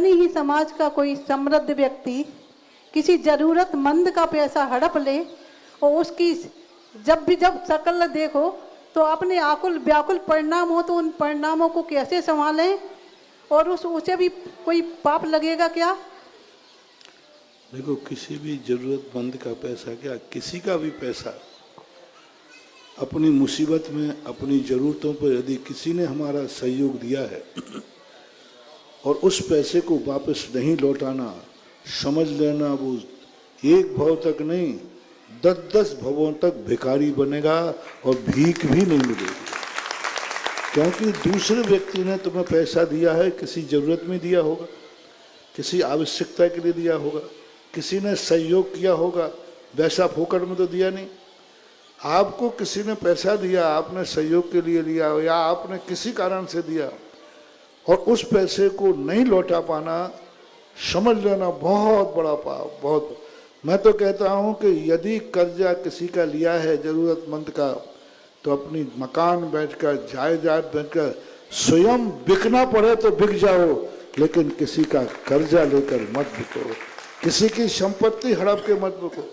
अपनी ही समाज का कोई समृद्ध व्यक्ति किसी जरूरतमंद का पैसा हड़प ले और उसकी जब शक्ल देखो तो अपने आकुल व्याकुल परिणाम हो तो उन परिणामों को कैसे संभालें, और उसे भी कोई पाप लगेगा क्या? देखो, किसी भी जरूरतमंद का पैसा, क्या किसी का भी पैसा, अपनी मुसीबत में अपनी ज़रूरतों पर यदि किसी ने हमारा सहयोग दिया है और उस पैसे को वापस नहीं लौटाना, समझ लेना वो एक भव तक नहीं 10-10 भवों तक भिखारी बनेगा और भीख भी नहीं मिलेगी। क्योंकि दूसरे व्यक्ति ने तुम्हें पैसा दिया है, किसी ज़रूरत में दिया होगा, किसी आवश्यकता के लिए दिया होगा, किसी ने सहयोग किया होगा, वैसा फोकट में तो दिया नहीं। आपको किसी ने पैसा दिया, आपने सहयोग के लिए लिया या आपने किसी कारण से दिया और उस पैसे को नहीं लौटा पाना, समझ लेना बहुत बड़ा पाप। बहुत, मैं तो कहता हूँ कि यदि कर्जा किसी का लिया है ज़रूरतमंद का, तो अपनी मकान बैठकर, जायदाद बैठकर, स्वयं बिकना पड़े तो बिक जाओ, लेकिन किसी का कर्जा लेकर मत बिको, किसी की संपत्ति हड़प के मत बिको।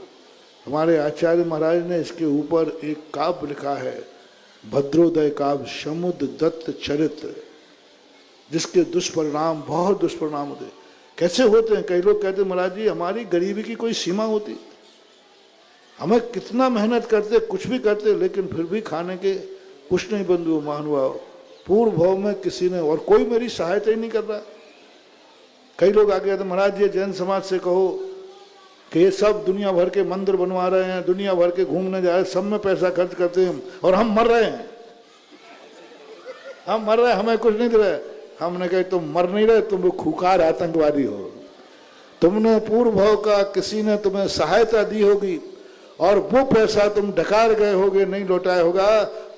हमारे आचार्य महाराज ने इसके ऊपर एक काव्य लिखा है, भद्रोदय काव्य, समुद्र दत्त चरित्र, जिसके दुष्परिणाम, बहुत दुष्परिणाम होते। कैसे होते हैं? कई लोग कहते हैं महाराज जी हमारी गरीबी की कोई सीमा होती, हमें कितना मेहनत करते, कुछ भी करते, लेकिन फिर भी खाने के कुछ नहीं बंधु महानुभाव, पूर्व भाव में किसी ने, और कोई मेरी सहायता ही नहीं कर रहा। कई लोग आ गए थे, महाराज जी जैन समाज से कहो कि ये सब दुनिया भर के मंदिर बनवा रहे हैं, दुनिया भर के घूमने जा रहे हैं, सब में पैसा खर्च करते हैं और हम मर रहे हैं, हम मर रहे हैं, हमें कुछ नहीं दे रहे। हमने कहा तुम मर नहीं रहे, तुम खुखार आतंकवादी हो, तुमने पूर्व भाव का किसी ने तुम्हें सहायता दी होगी और वो पैसा तुम ढकार गए होगे, नहीं लौटाया होगा,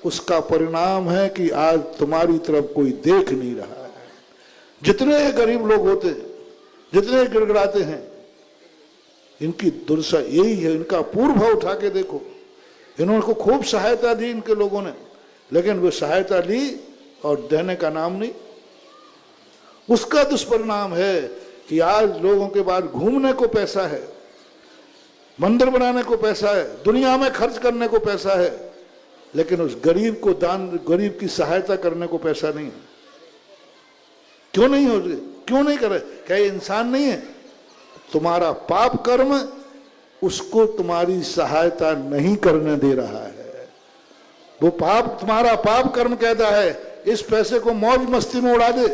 उसका परिणाम है कि आज तुम्हारी तरफ कोई देख नहीं रहा है। जितने गरीब लोग होते हैं, जितने गिड़गिड़ाते हैं, इनकी दुर्दशा यही है। इनका पूर्व भाव उठा के देखो, इन्होंने को खूब सहायता दी इनके लोगों ने, लेकिन वो सहायता ली और देने का नाम नहीं। उसका दुष्परिणाम है कि आज लोगों के पास घूमने को पैसा है, मंदिर बनाने को पैसा है, दुनिया में खर्च करने को पैसा है, लेकिन उस गरीब को दान, गरीब की सहायता करने को पैसा नहीं है। क्यों नहीं हो रही? क्यों नहीं करे? क्या ये इंसान नहीं है? तुम्हारा पाप कर्म उसको तुम्हारी सहायता नहीं करने दे रहा है। वो पाप, तुम्हारा पाप कर्म कहता है इस पैसे को मौज मस्ती में उड़ा दे,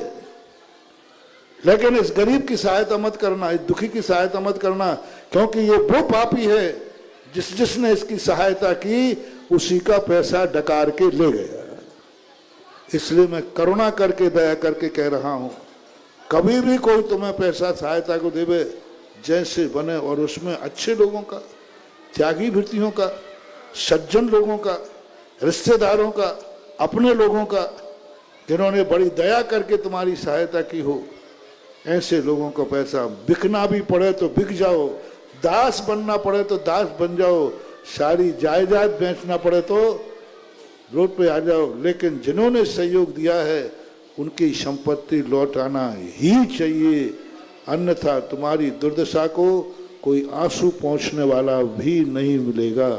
लेकिन इस गरीब की सहायता मत करना, इस दुखी की सहायता मत करना, क्योंकि ये वो पापी है जिसने इसकी सहायता की, उसी का पैसा डकार के ले गया। इसलिए मैं करुणा करके, दया करके कह रहा हूं, कभी भी कोई तुम्हें पैसा सहायता को देवे, जैसे बने, और उसमें अच्छे लोगों का, त्यागी वृत्तियों का, सज्जन लोगों का, रिश्तेदारों का, अपने लोगों का, जिन्होंने बड़ी दया करके तुम्हारी सहायता की हो, ऐसे लोगों का पैसा, बिकना भी पड़े तो बिक जाओ, दास बनना पड़े तो दास बन जाओ, सारी जायदाद बेचना पड़े तो रोड पे आ जाओ, लेकिन जिन्होंने सहयोग दिया है उनकी संपत्ति लौटाना ही चाहिए, अन्यथा तुम्हारी दुर्दशा को कोई आंसू पहुंचने वाला भी नहीं मिलेगा।